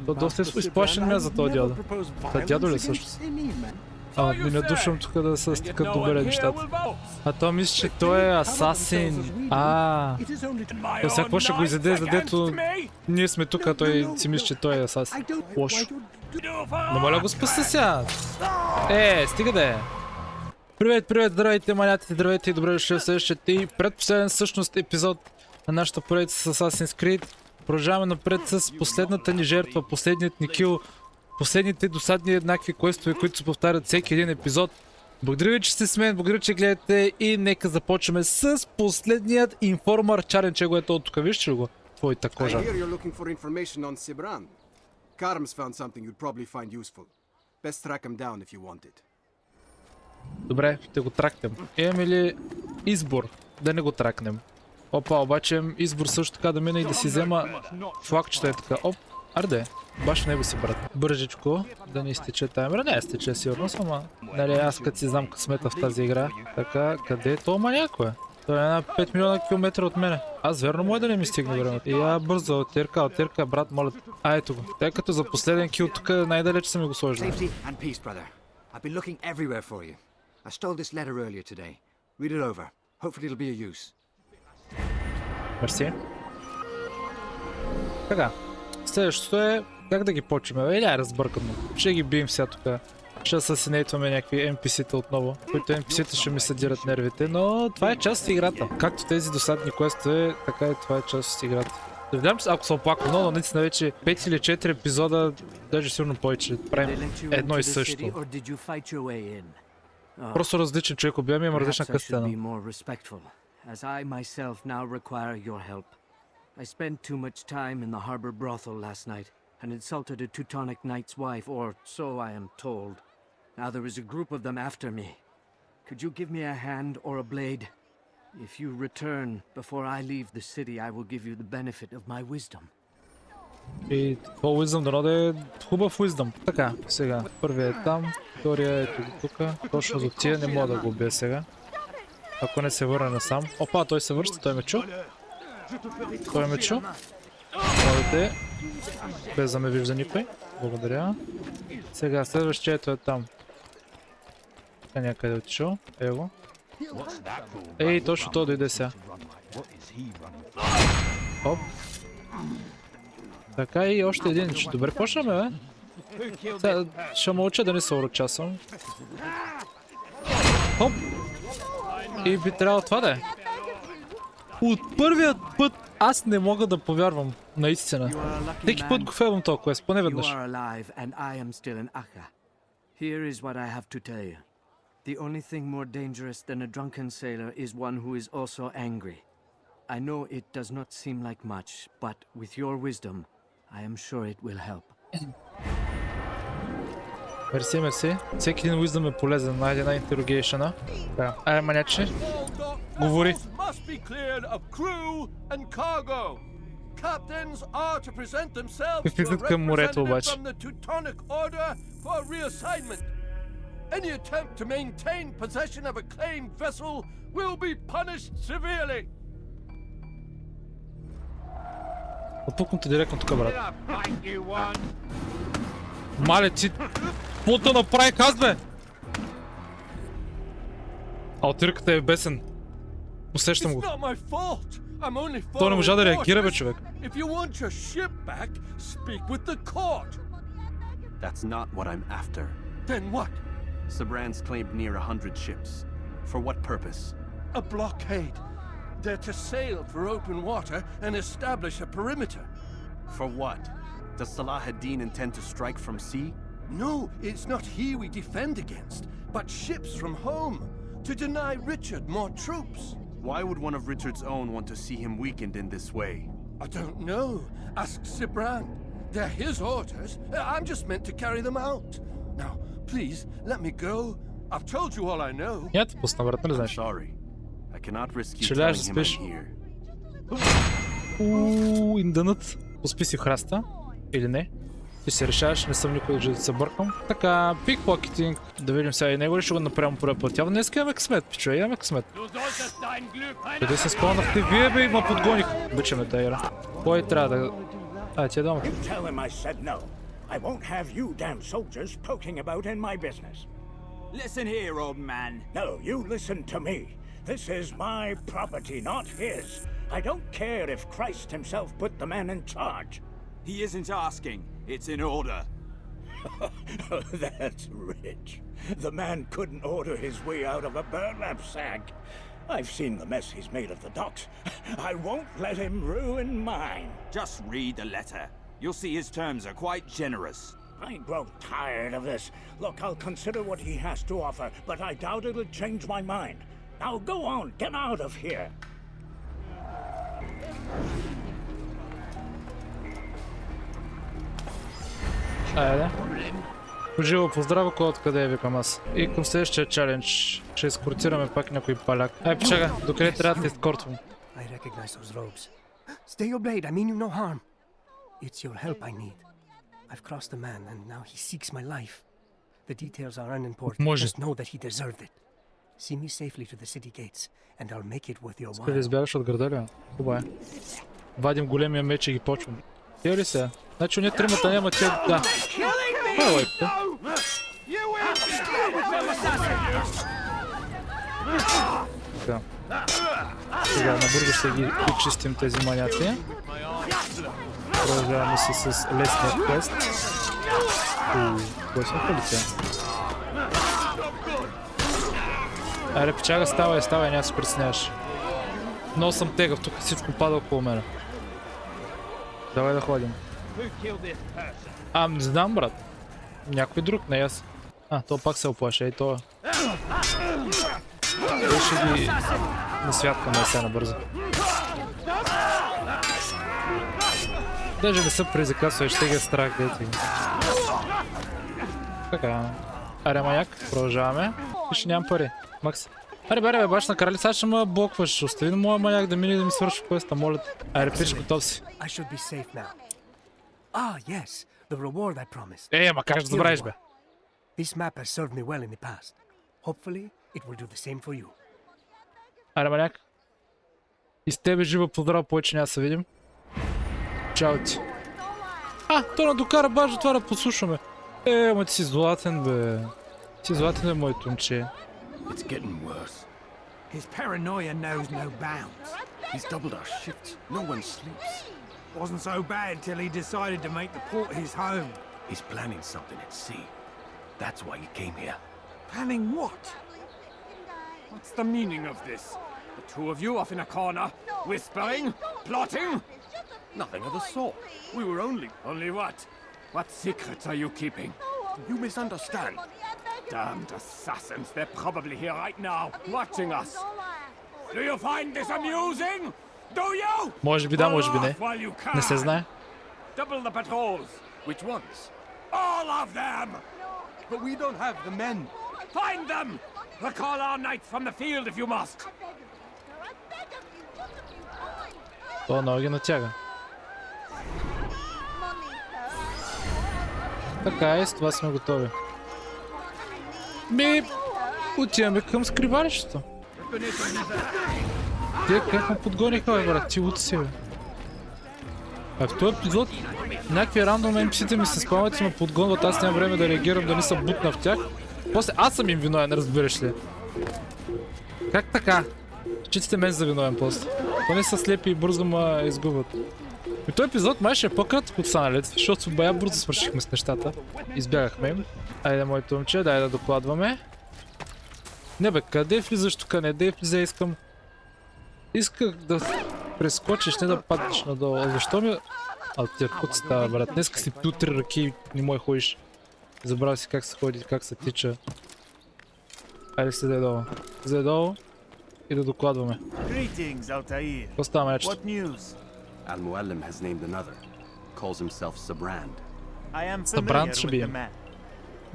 То доста изплашен ме за този дядо. Та дядо ли всъщност? Не ме душам тук да се стикат добре нещата. А той мисли, че той е асасин. То сега какво ще го изяде, задето ние сме тук, а той си мисли, че той е асасин. Лошо. Но моля го спаси сега. Стига да е. Привет, здравейте маняти, здравейте и добре дошли в следващия и предпоследен всъщност епизод на нашата поредица с Assassin's Creed. Продължаваме напред с последната ни жертва, последният ни кил, последните досадни еднакви квестове, които се повтарят всеки един епизод. Благодаря ви, че сте с мен, благодаря, че гледате и нека започваме с последният информер. Чарен, че го е тук, вижте ли го? Твоята кожа. Добре, ще го тракнем. Имаме ли избор да не го тракнем? Опа, обаче имам избор също така да мина и да си взема флагчета е така. Оп, арде, баш в него си брат. Бържичко, да не изтече таймера. Не изтече сигурно, ама нали аз като си знам късмета в тази игра. Така, къде е то маняко е? Той е на 5 милиона километра от мене. Аз верно може да не ми стигне времето. И я бързо, отирка, брат, моля. Ето го. Тъй като за последен кил тук най-далеч съм ми го сложил. I stole this letter earlier today. Read it over. Hopefully it'll be of use. Мерси. Така. Следващото е как да ги почваме. Или разбъркано. Ще ги бием сега тук. Ще асасинейтваме някакви NPC-та отново, които NPC-та ще ми съдират нервите, но това е част от играта. Както тези досадни квестове, така и това е част от играта. Да видям, че ако се оплаквам, но наистина вече 5 или 4 епизода, даже сигурно повече, правим едно и също. Просто различен човек обява ми, има различна къстена. As I myself now require your help. I spent too much time in the harbor brothel last night and insulted a Teutonic knight's wife, or so I am told. Now there is a group of them after me. Could you give me a hand or a blade? If you return before I leave the city, I will give you the benefit of my wisdom. И това wisdom да е хубав wisdom. Така, сега, първият е там, втория е тук. Точно до тия не мога да го убия сега. Ако не се върне насам. Опа, той се връща, той ме чу. Той ме чу. Младите. Без да ме вижда никой. Благодаря. Сега, следващието е там. Така някъде отишъл. Его. Ей, точно той дойде сега. Оп. Така и още един. Добре, почнаме, бе. Сега ще мълча да не се урочасвам. Хоп. И би трябвало това да е. От първият път аз не мога да повярвам наистина. Всеки път го фелвам този квест, поне веднъж. The only thing more dangerous than a drunken sailor is one who is also angry. I know it does not seem like much, but with your wisdom, I am sure it will help. Мерси, мерси. Всеки един wisdom е полезен. Найде една интеррогейшъна. Да. Ай, маняче. Говори. Влизат към морето обаче. Any attempt to maintain possession of a claimed vessel will be punished severely. Отпукнете директно тук, брат. Мале, ти... Какво направи, казве? Алтирката е бесен. Усещам го. Той не можа да реагира, бе, човек. That's not what I'm after. Then what? Sabran's claimed near 100 ships. For what purpose? A blockade. They're to sail for open water and establish a perimeter. For what? Does Salah ad-Din intend to strike from sea? No, it's not he we defend against, but ships from home, to deny Richard more troops. Why would one of Richard's own want to see him weakened in this way? I don't know. Ask Sabran. They're his orders. I'm just meant to carry them out. Now, please, let me go. I've told you all I know. I'm sorry. I cannot risk you telling him I'm here. Индънът. Поспи си в храста. Или не? Ти се решаваш, не съм никой да се бъркам. Така, пикпокетинг. Да видим сега и него ли ще го направим първи път. Явно днес имаме късмет, пичове, имаме късмет. Къде се спълнахте вие, бе, ма подгоних. Обичаме тази игра. Кой трябва да... А, ти дома. You tell him I said no. I won't have you damn soldiers poking about in my business. Listen here, old man. No, you listen to me. This is my property, not his. I don't care if Christ himself put the man in charge. He isn't asking. It's in order. That's rich. The man couldn't order his way out of a burlap sack. I've seen the mess he's made of the docks. I won't let him ruin mine. Just read the letter. You'll see his terms are quite generous. I grow tired of this. Look, I'll consider what he has to offer, but I doubt it'll change my mind. Now go on, get out of here. Айде. Поживо, поздраво, кой откъде викам аз. И към следващия чалендж. Ще ескортираме пак някой паляк. Ай, почакай, докъде трябва да ескортвам? I recognize those robes. Stay your blade, I mean you no harm. It's your help I need. I've crossed a man and now he seeks my life. The details are unimportant. Може. Just know that he deserved it. See me safely to the city gates and I'll make it worth your Къде while. избягаш от града ли? Хубаво е. Вадим големия меч и ги почвам. Тия ли сега? Значи уния тримата няма тия... Да. Това е лайката. Така. Сега набързо ще ги изчистим тези маняци. Продължаваме се с лесния квест. Кой съм полиция? Айде, печага, ставай, няма да се притесняваш. Много съм тегав, тук всичко пада около мене. Давай да ходим. Не знам, брат. Някой друг, не аз. То пак се оплаша, и това. Той ще ги насвяткаме сега набързо. Даже не са предизвикателства, ще ги е страх, дете ги. Така. Аре, маняк, продължаваме. И ще нямам пари. Макс. Аре, бе, баш на краля, сега ще ме блокваш. Остави на моя маняк да мине и да ми свърши квеста, моля те. Аре, пиш, готов си. I should be safe now. Ah, yes, the reward I promised. Ама как ще забравиш, бе? This map has served me well in the past. Hopefully, it will do the same for you. Аре, маняк. И с тебе жива поздрава, повече няма да се видим. Чао ти. То на докара бажа това да послушаме. Ама ти си златен, бе. Ти си златен, бе, моето момче. It's getting worse. His paranoia knows no bounds. He's doubled our shifts. No one sleeps. Wasn't so bad till he decided to make the port his home. He's planning something at sea. That's why he came here. Planning what? What's the meaning of this? The two of you off in a corner, whispering, plotting? Nothing of the sort. We were only... Only what? What secrets are you keeping? You misunderstand. Damned assassins, they're probably here right now, watching us. Do you find this amusing? Do you? Може би да, може би не. Laugh while you can. Не се знае. Double the patrols. Which ones? All of them! But we don't have the men. Find them! Recall our knights from the field if you must. То много ги натяга. Така е, с това сме готови. Отиваме към скривалището. Те как ме подгониха, бе, брат, ти лута си, бе. В този епизод някакви рандом NPC-те ми се спамват и ме подгонват, аз нямам време да реагирам, да не съм бутна в тях. После аз съм им виновен, разбираш ли. Как така? Считате мен за виновен после. Поне са слепи и бързо ме изгубват. И този епизод май ще е по-кратък от останалите, защото бая бързо свършихме с нещата. Избягахме им. Айде, моето момче, дай да докладваме. Не бе, къде влизаш тук? Не, къде влиза, искам... Исках да прескочиш, не да паднеш надолу. Защо ми... Тия, какво ти става, брат? Днеска си пил 3 ръки и не мой ходиш. Забрал си как се ходи, как се тича. Айде си дай долу. Слезе долу и да докладваме. Какво става, мечето? Al-Muallim has named another. Calls himself Sabrand. I am Sabrand familiar should with be the him. man.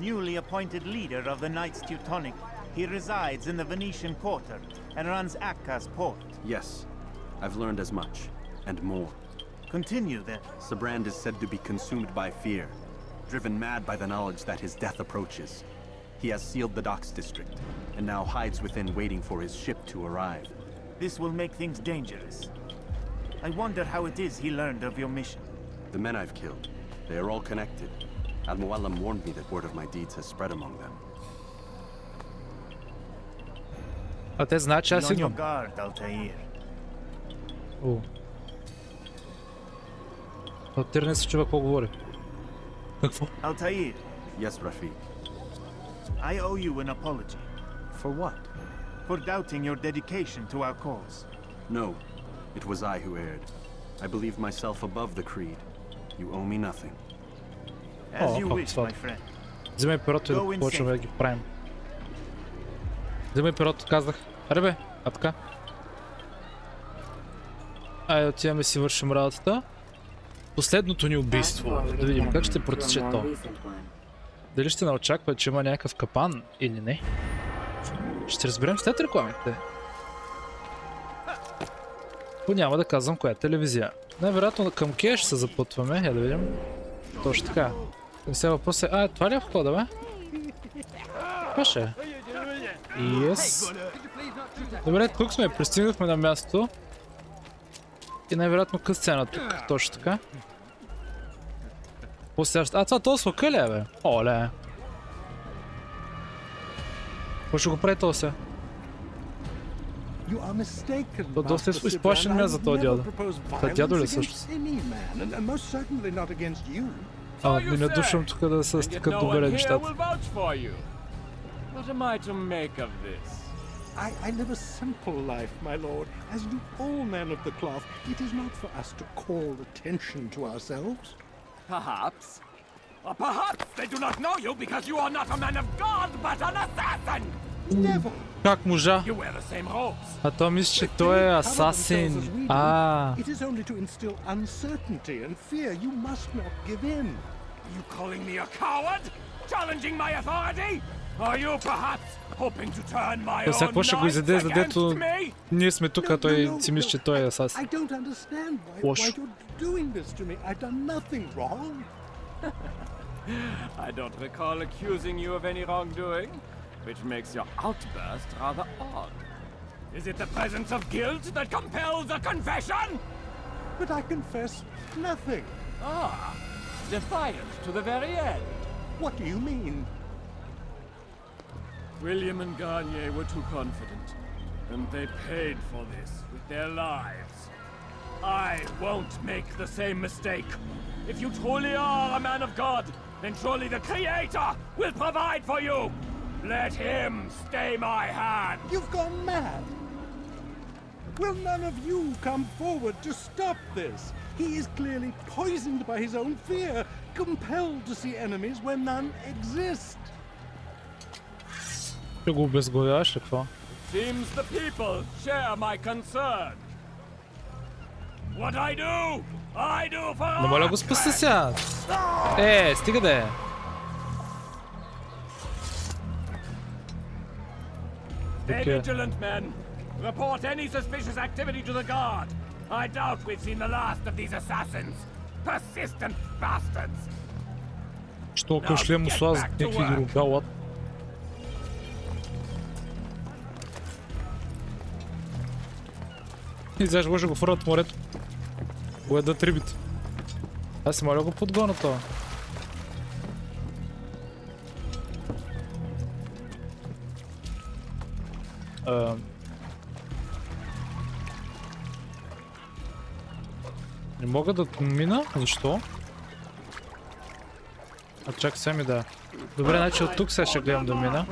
Newly appointed leader of the Knights Teutonic, he resides in the Venetian quarter and runs Acca's port. Yes, I've learned as much, and more. Continue then. Sabrand is said to be consumed by fear, driven mad by the knowledge that his death approaches. He has sealed the docks district, and now hides within waiting for his ship to arrive. This will make things dangerous. I wonder how it is he learned of your mission. The men I've killed, they are all connected. Al-Muallim warned me that word of my deeds has spread among them. А те знаят, че аз Be on your идвам. guard, Altair. О. Алтаир не се чува какво говори. Какво? Altair, Yes, Rafiq. I owe you an apology For what? for doubting your dedication to our cause. No, it was I who erred. I believe myself above the creed. You owe me nothing. As Oh, you fuck, wish, fuck. my friend. Взимай перото и да почваме да ги правим. Взимай перото, казах. Аре бе, а така. Айде отиваме си вършим работата. Последното ни убийство. Да видим как ще протече то. Дали ще не очаква, че има някакъв капан или не. Ще разберем след рекламите. По няма да казвам коя е телевизия. Най-вероятно към Кея ще се запътваме. Я да видим. Точно така. И сега въпрос е... това ли е входа, бе? Това ще е. Yes. Добре, тук сме. Пристигнахме на място. И най-вероятно къс сцена тук. Точно така. Това този слака ли е, бе? Оле. Какво ще го прави този сега? То доста изплашен ме за този дядо. Това дядо ли всъщност? Ми не душам тук да се стикат добре нещата. What am I to make of this? I live a simple life, my lord, as do all men of the cloth. It is not for us to call attention to ourselves. Perhaps. Or perhaps they do not know you because you are not a man of God, but an assassin! Never. Как можа? You wear the same robes. А то мисля, че той е асасин. It is only to instill uncertainty and fear. You must not give in. Are you calling me a coward? Challenging my authority? Are you perhaps hoping to turn my Сега какво ще го изяде, за дето ние сме тук, а той си мисли, че той е асасин. I don't understand why you're doing this to me. I've done nothing wrong. I don't recall accusing you of any wrongdoing, which makes your outburst rather odd. Is it the presence of guilt that compels a confession? But I confess nothing. Defiant to the very end. What do you mean? William and Garnier were too confident, and they paid for this with their lives. I won't make the same mistake. If you truly are a man of God, then surely the Creator will provide for you. Let him stay my hand. You've gone mad. Will none of you come forward to stop this? He is clearly poisoned by his own fear, compelled to see enemies where none exist. Ще го обезглавяваш, какво? Seems the people share my concern. What I do for Но моля го спаси сега! Стига да е! Stay vigilant, men. Report any suspicious activity to the guard. I doubt we've seen the last of these assassins. Persistent bastards. Що къшле му слаз някакви другалат? И сега може го фърнат в морето. Го едат рибите. Аз си моля го подгона това. Не мога да мина? Защо? Чакай сега ми да... Добре, значи от тук сега ще гледам да мина.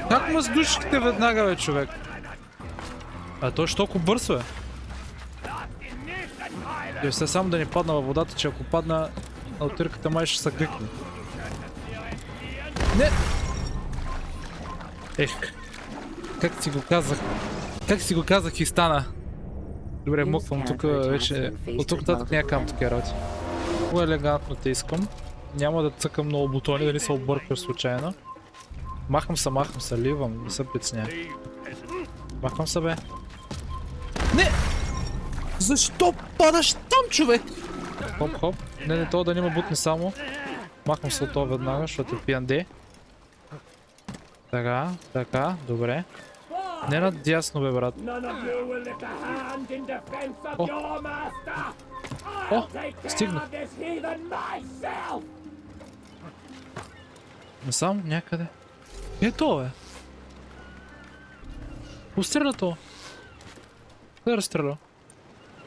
Как ме сдушихте веднага, бе, човек? Той ще толкова бърз, бе. И все само да не падна във водата, че ако падна, алтирката май ще се гъкне. Не! Как си го казах и стана. Добре, мъквам тук вече. От тук нататък някакъм такива работи. Много елегантно те искам. Няма да цъкам много бутони, да не се объркаш случайно. Махам се, ливам, не се пицня. Махам се, бе. Не! Защо падаш там, човек? Хоп. Не, това да няма бутни само. Махам се от това веднага, защото е пиянде. Така, добре. Не надясно, бе, брат. О, стигнах. Насам някъде. Ето е. Постреля то. Къде разстреля?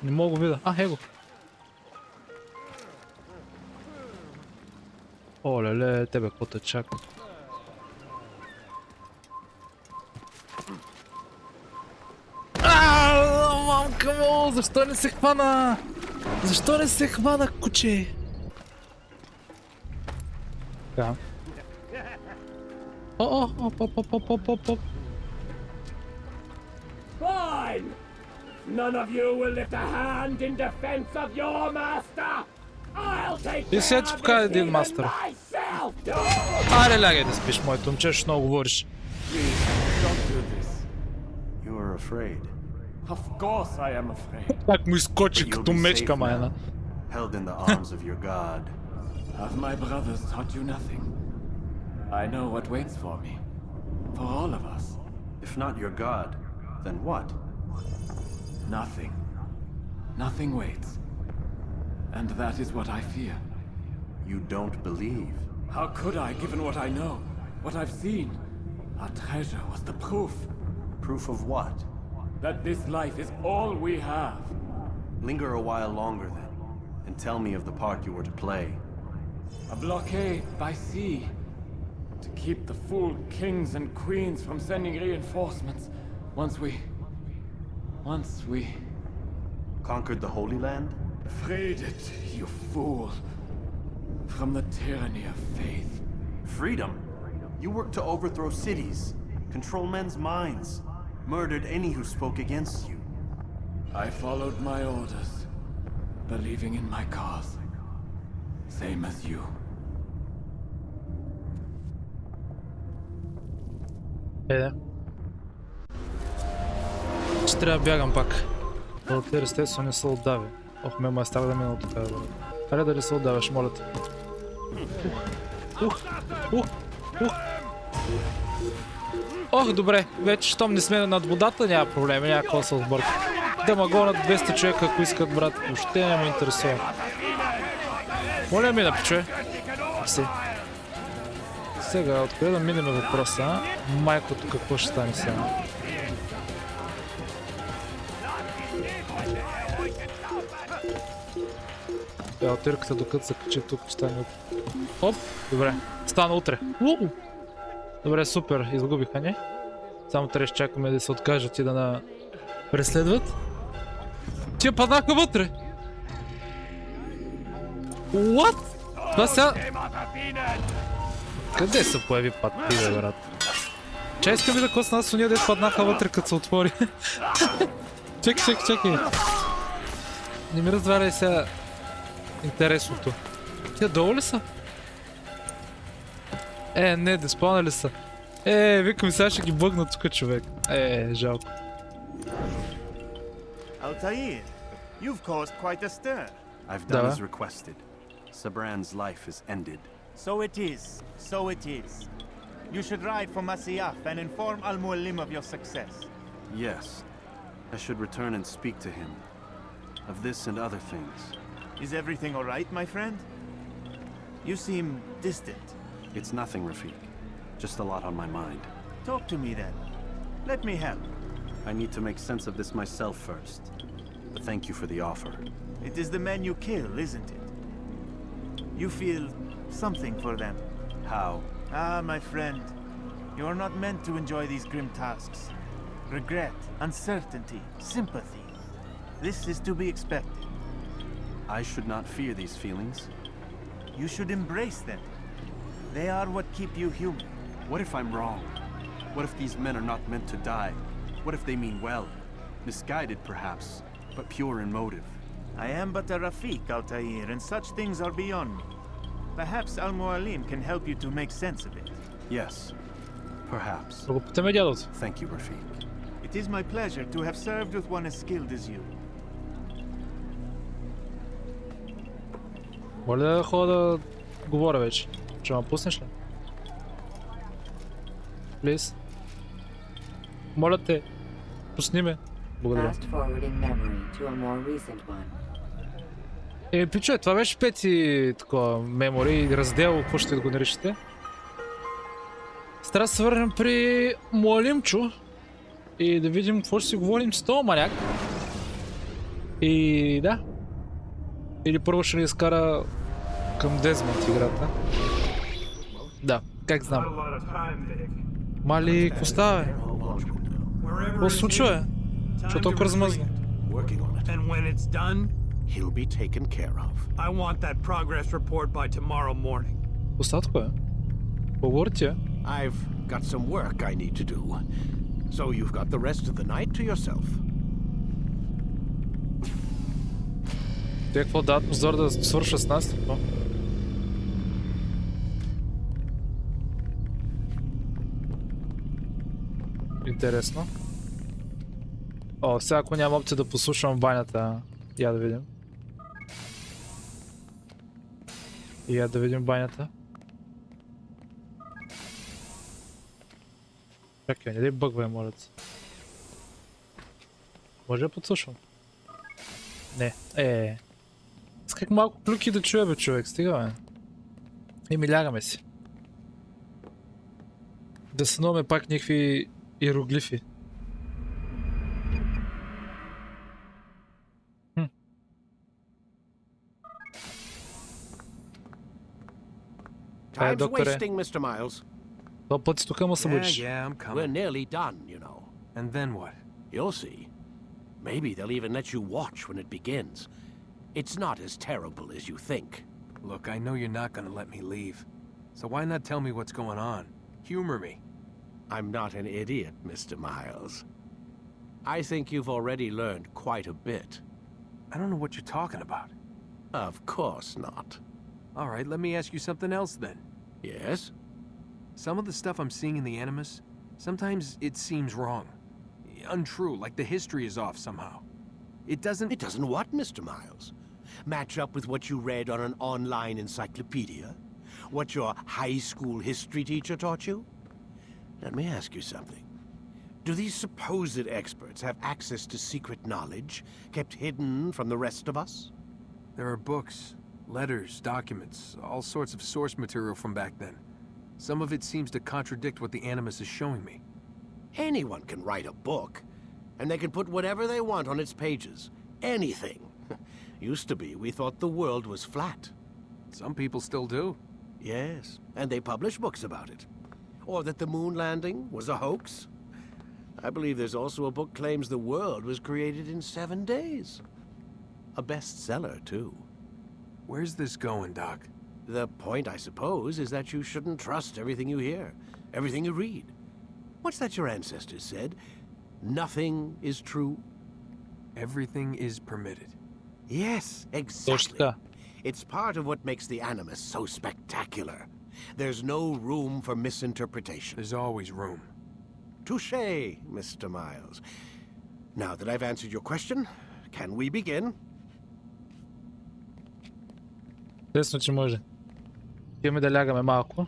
Не мога видя. А, его. О, леле, тебе какво те чака? Мамка му, защо не се хвана? Защо не се хвана, куче? Така. Оп. Fine! None of you will lift a hand in defense of your master! I'll take И сега ти покажа един мастер. Аре, лягай да спиш, моето момче, ще много говориш. You are afraid. Of course I am afraid. Как му изкочи като мечка, майна. Held in the arms of your god. Have my brothers taught you nothing? I know what waits for me. For all of us. If not your god, then what? Nothing. Nothing waits. And that is what I fear. You don't believe. How could I, given what I know? What I've seen? Our treasure was the proof. Proof of what? That this life is all we have. Linger a while longer then, and tell me of the part you were to play. A blockade by sea. To keep the fool kings and queens from sending reinforcements. Once we... Conquered the Holy Land? freed it, you fool. From the tyranny of faith. Freedom? You worked to overthrow cities, control men's minds, murdered any who spoke against you. I followed my orders, believing in my cause. Same as you. Ще трябва да бягам пак. Те естествено не се отдави. Ох, ме е страх да мина от тази вода. Аре да ли се отдаваш, моля те. Ох, добре. Вече, щом не сме над водата, няма проблеми, няма какво да се отбърка. Да ма гонят 200 човека, ако искат, брат. Въобще не ме интересува. Моля ми да пичуе. Си. Сега, откъде да минем въпроса, а? Майкото какво ще стане сега? Отирката докато се качи тук, ще стане утре. Оп, добре, стана утре. Добре, супер, изгубиха ни. Само трябва ще чакаме да се откажат и да на преследват. Тия паднаха вътре! What? Това сега... Къде се появи патпи, бе, брат? Чай искам ви да косна с уния, дето паднаха вътре, като се отвори. Чакай. Не ми разваляй сега интересното. Тя долу ли са? Не, деспаунали са. Викам сега ще ги бъгна тук, човек. Жалко. Altair, you've caused quite a stir. I've done as requested. Sabran's life is ended. So it is. You should ride for Masyaf and inform Al-Mualim of your success. Yes. I should return and speak to him. Of this and other things. Is everything all right, my friend? You seem distant. It's nothing, Rafiq. Just a lot on my mind. Talk to me then. Let me help. I need to make sense of this myself first. But thank you for the offer. It is the men you kill, isn't it? You feel something for them. How? Ah, my friend. You are not meant to enjoy these grim tasks. Regret, uncertainty, sympathy. This is to be expected. I should not fear these feelings. You should embrace them. They are what keep you human. What if I'm wrong? What if these men are not meant to die? What if they mean well? Misguided, perhaps, but pure in motive. I am but a Rafiq, Altair, and such things are beyond me. Perhaps Al-Mualim can help you to make sense of it. Yes, perhaps. Thank you, Rafiq. It is my pleasure to have served with one as skilled as you. Моля да ходя да говоря вече. Ще ме пуснеш ли? Плиз. Моля те, пусни ме. Благодаря. Пичо, това беше пети такова мемори, раздел, какво ще го наричате. Трябва да се върнем при Муалимчо и да видим какво ще си говорим с този маняк. И да. Или първо ще ни изкара към Дезмонд играта. Да, как знам. Мали, какво става, бе? Какво се случва, бе? Защо толкова размъзна? And when it's done, He'll be taken care of. I want that progress report by tomorrow morning. Какво става такова, бе? Поговорите, бе? I've got some work I need to do. So you've got the rest of the night to yourself. Те какво дадат позор да свърша с нас? Какво? Интересно. О, сега ако няма опция да послушам банята, я да видим. И я да видим банята. Чакай, не дай бъгвай, моля се. Може да подслушам? Не, Исках малко клюки да чуя, бе, човек, стига, бе. И ми лягаме си. Да сънуваме пак някакви иероглифи. Time's докторе. wasting, Mr. Miles. Това път си тук му се будиш. Yeah, I'm We're coming. nearly done, you know. And then what? You'll see. Maybe they'll even let you watch when it begins. It's not as terrible as you think. Look, I know you're not gonna let me leave. So why not tell me what's going on? Humor me. I'm not an idiot, Mr. Miles. I think you've already learned quite a bit. I don't know what you're talking about. Of course not. All right, let me ask you something else then. Yes? Some of the stuff I'm seeing in the Animus, sometimes it seems wrong. Untrue, like the history is off somehow. It doesn't What, Mr. Miles? Match up with what you read on an online encyclopedia? What your high school history teacher taught you? Let me ask you something. Do these supposed experts have access to secret knowledge kept hidden from the rest of us? There are books, letters, documents, all sorts of source material from back then. Some of it seems to contradict what the Animus is showing me. Anyone can write a book, and they can put whatever they want on its pages. Anything. Used to be, we thought the world was flat. Some people still do. Yes, and they publish books about it. Or that the moon landing was a hoax. I believe there's also a book claims the world was created in 7 days. A bestseller, too. Where's this going, Doc? The point, I suppose, is that you shouldn't trust everything you hear, everything you read. What's that your ancestors said? Nothing is true? Everything is permitted. Yes, exactly. Точно. It's part of what makes the Animus so spectacular. There's no room for misinterpretation. There's always room. Touché, Mr. Miles. Now that I've answered your question, can we begin? Тесно, че може. Отиваме да лягаме малко.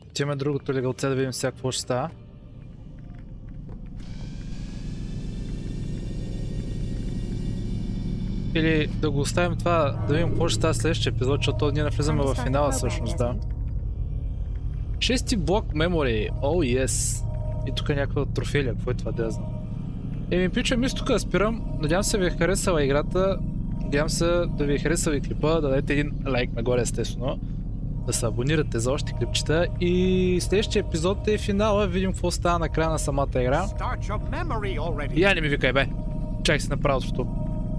Отиваме другото легалце да видим сега какво ще става. Или да го оставим това, да видим какво ще става следващия епизод, защото ние навлизаме в финала всъщност, да. 6 блок мемори, oh yes. И тук е някаква трофея, какво е това, да я знам. Еми, пича, мисля тук да спирам. Надявам се ви е харесала играта. Надявам се да ви е харесал и клипа, да дадете един лайк нагоре естествено. Да се абонирате за още клипчета. И следващия епизод е финала, видим какво става на края на самата игра. Я не ми викай, бе. Чакай си направо.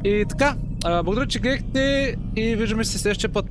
И така, благодаря, че гледахте и виждаме се следващия път.